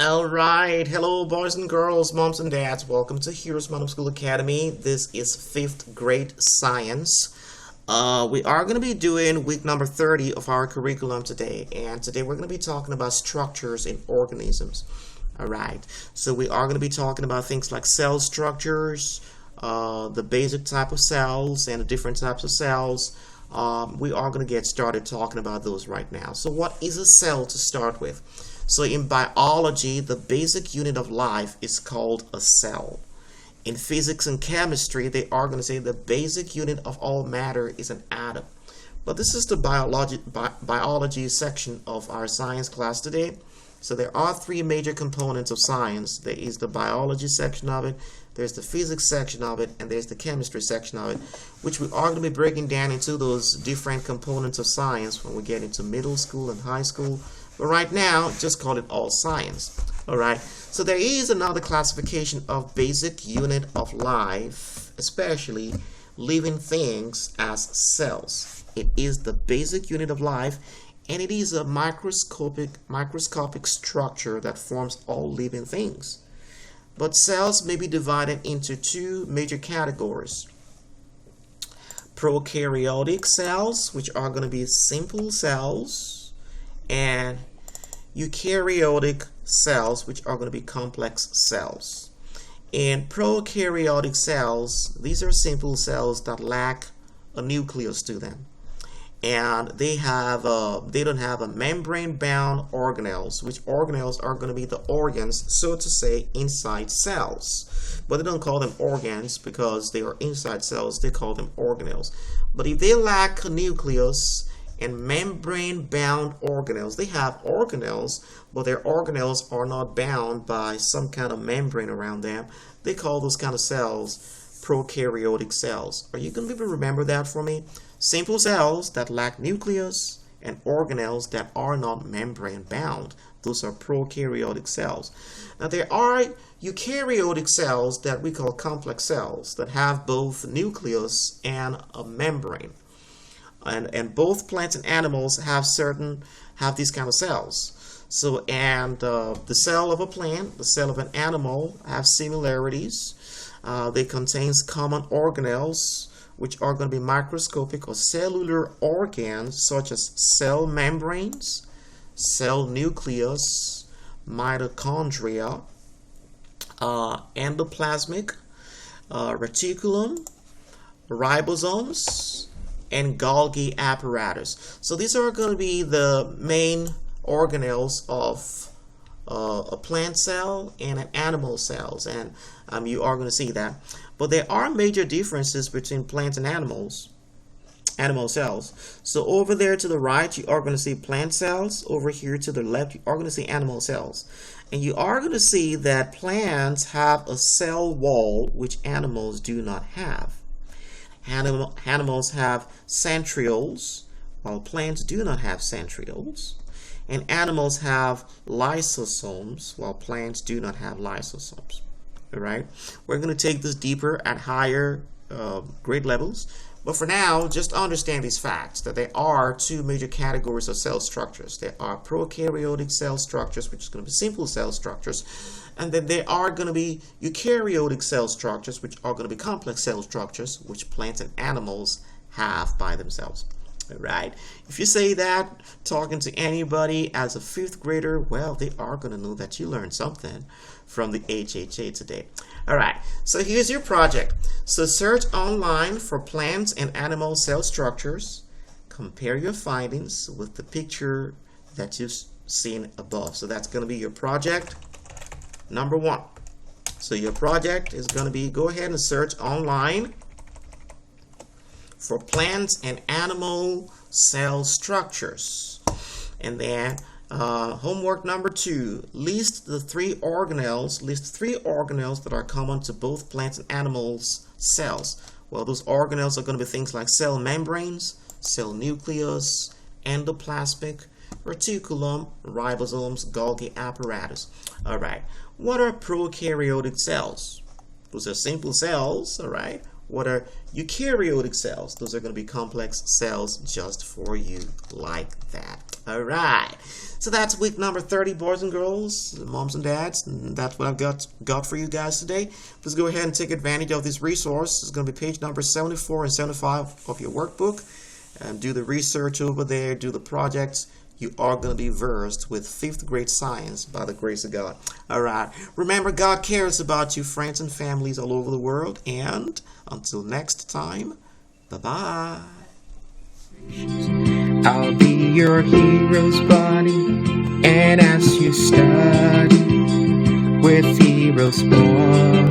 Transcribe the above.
Alright, hello boys and girls, moms and dads. Welcome to Heroes Modern School Academy. This is 5th grade science. We are going to be doing week number 30 of our curriculum today. And today we're going to be talking about structures in organisms. Alright, so we are going to be talking about things like cell structures, the basic type of cells and the different types of cells. We are going to get started talking about those right now. So what is a cell to start with? So in biology, the basic unit of life is called a cell. In physics and chemistry, they are going to say the basic unit of all matter is an atom. But this is the biology section of our science class today. So there are 3 major components of science. There is the biology section of it, there's the physics section of it, and there's the chemistry section of it, which we are going to be breaking down into those different components of science when we get into middle school and high school. But right now, just call it all science. Alright, so there is another classification of basic unit of life, especially living things, as cells. It is the basic unit of life, and it is a microscopic structure that forms all living things. But cells may be divided into 2 major categories. Prokaryotic cells, which are going to be simple cells, and eukaryotic cells, which are going to be complex cells. In prokaryotic cells, these are simple cells that lack a nucleus to them, and they don't have a membrane-bound organelles, which organelles are going to be the organs, so to say, inside cells. But they don't call them organs because they are inside cells. They call them organelles. But if they lack a nucleus and membrane-bound organelles, they have organelles, but their organelles are not bound by some kind of membrane around them. They call those kind of cells prokaryotic cells. Are you going to be able to remember that for me? Simple cells that lack nucleus and organelles that are not membrane-bound. Those are prokaryotic cells. Now there are eukaryotic cells that we call complex cells that have both nucleus and a membrane. And both plants and animals have these kind of cells. So the cell of a plant, the cell of an animal have similarities. They contain common organelles, which are going to be microscopic or cellular organs such as cell membranes, cell nucleus, mitochondria, endoplasmic, reticulum, ribosomes, and Golgi apparatus. So these are going to be the main organelles of a plant cell and an animal cells, and you are going to see that. But there are major differences between plants and animal cells. So over there to the right, you are going to see plant cells. Over here to the left, you are going to see animal cells. And you are going to see that plants have a cell wall, which animals do not have. Animals have centrioles, while plants do not have centrioles. And animals have lysosomes, while plants do not have lysosomes. All right, we're going to take this deeper at higher grade levels. But for now, just understand these facts, that there are 2 major categories of cell structures. There are prokaryotic cell structures, which is going to be simple cell structures. And then there are going to be eukaryotic cell structures, which are going to be complex cell structures, which plants and animals have by themselves. All right. If you say that talking to anybody as a 5th grader, well, they are going to know that you learned something from the HHA today. All right. So here's your project. So search online for plants and animal cell structures. Compare your findings with the picture that you've seen above. So that's going to be your project number 1. So your project is going to be, go ahead and search online for plants and animal cell structures. And then homework number 2, list 3 organelles that are common to both plants and animals cells. Well, those organelles are going to be things like cell membranes, cell nucleus, endoplasmic, reticulum, ribosomes, Golgi apparatus. All right. What are prokaryotic cells? Those are simple cells. All right. What are eukaryotic cells? Those are going to be complex cells just for you, like that. All right. So that's week number 30, boys and girls, moms and dads. And that's what I've got for you guys today. Please go ahead and take advantage of this resource. It's going to be page number 74 and 75 of your workbook. And do the research over there, do the projects. You are going to be versed with 5th grade science by the grace of God. All right. Remember, God cares about you, friends and families all over the world. And until next time, bye-bye. I'll be your hero's buddy, and as you study with heroes born,